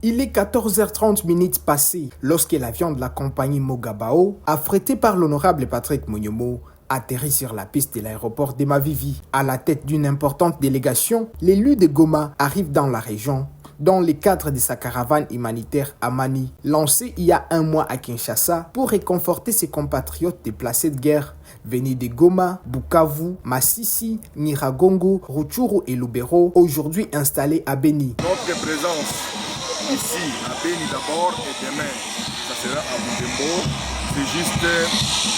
Il est 14h30 passées lorsque l'avion de la compagnie Mogabao, affrété par l'honorable Patrick Monyomo, atterrit sur la piste de l'aéroport de Mavivi. À la tête d'une importante délégation, l'élu de Goma arrive dans la région dans le cadre de sa caravane humanitaire Amani, lancée il y a un mois à Kinshasa pour réconforter ses compatriotes déplacés de guerre venus de Goma, Bukavu, Masisi, Nyiragongo, Rutshuru et Lubero, aujourd'hui installés à Beni. Notre présence ici à Beni d'abord et demain, ça sera à Butembo. C'est juste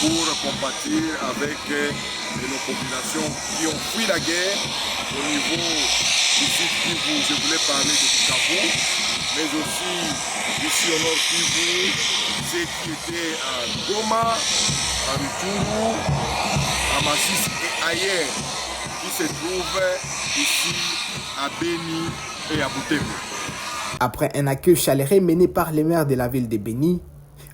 pour compatir avec nos populations qui ont fui la guerre au niveau du sud Kivu. Je voulais parler de Bukavu, mais aussi ici au nord Kivu, ceux qui étaient à Goma, à Rutshuru, à Masisi et ailleurs, qui se trouvent ici à Beni et à Butembo. Après un accueil chaleureux mené par les maires de la ville de Beni,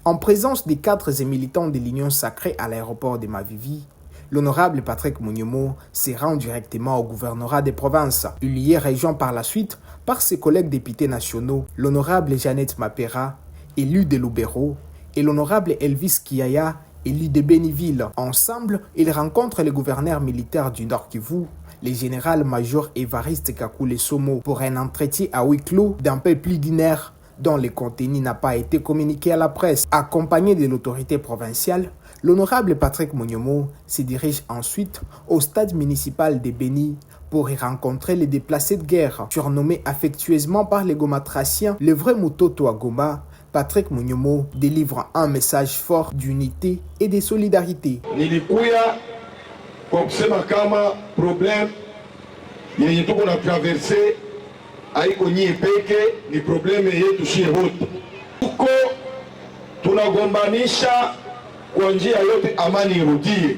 en présence des cadres et militants de l'Union sacrée à l'aéroport de Mavivi, l'honorable Patrick Monyomo se rend directement au gouvernorat des provinces. Il y est rejoint par la suite par ses collègues députés nationaux, l'honorable Jeannette Mapera, élu de Lubero, et l'honorable Elvis Kiaya, élu de Beniville. Ensemble, ils rencontrent le gouverneur militaire du Nord Kivu, le général-major Évariste Kakule Somo, pour un entretien à huis clos d'un peu plus d'une heure, dont le contenu n'a pas été communiqué à la presse. Accompagné de l'autorité provinciale, l'honorable Patrick Monyomo se dirige ensuite au stade municipal de Beni pour y rencontrer les déplacés de guerre. Surnommé affectueusement par les Gomatraciens le vrai Mutoto à Goma, Patrick Monyomo délivre un message fort d'unité et de solidarité. Nilikuya kwa kusema kama problem yenye tuko na traverse haiko nyie peke, ni probleme yetu shie wote. Tuko tunagombanisha kwa njia yote, amani irudie.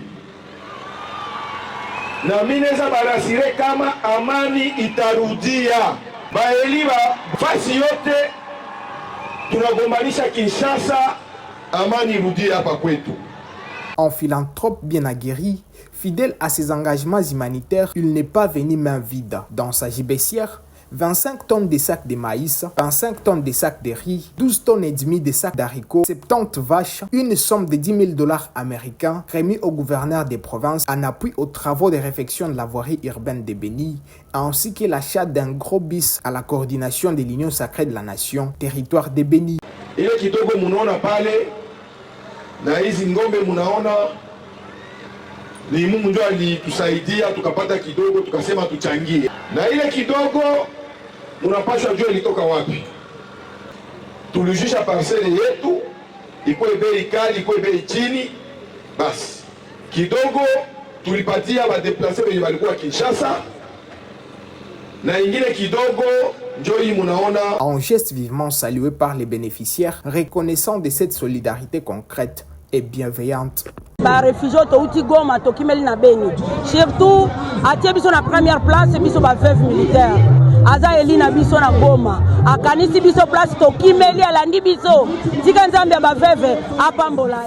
Na mimi naweza barasire kama amani itarudia. Baeliba fasi yote tunagombanisha Kinshasa, amani irudie hapa kwetu. En philanthrope bien aguerri, fidèle à ses engagements humanitaires, il n'est pas venu main vide. Dans sa gibecière, 25 tonnes de sacs de maïs, 25 tonnes de sacs de riz, 12 tonnes et demie de sacs d'haricots, 70 vaches, une somme de 10 000 $ américains remis au gouverneur des provinces en appui aux travaux de réfection de la voirie urbaine de Beni, ainsi que l'achat d'un gros bis à la coordination de l'Union sacrée de la Nation, territoire de Beni. Ile kidogo munaona pale na hizi ngombe munaona ni Mungu ndio alitusaidia tukapata kidogo, tukasema tuchangie. Na ile kidogo munapashwa jua ilitoka wapi. Tulijisha parcele yetu, ikuwe bei kali, ikuwe bei chini, basi kidogo tulipatia ba déplacer wenye walikuwa Kinshasa, na ingine kidogo njoi munaona. Un geste vivement salué par les bénéficiaires, reconnaissant de cette solidarité concrète et bienveillante. Ba réfugiés touti Goma to kimeli na Beni. Surtout atie biso na première place biso ba veuve militaire. Aza eli na biso na Goma. Akanisi biso place to kimeli alandi biso. Tika nzambe ba veuve apambola.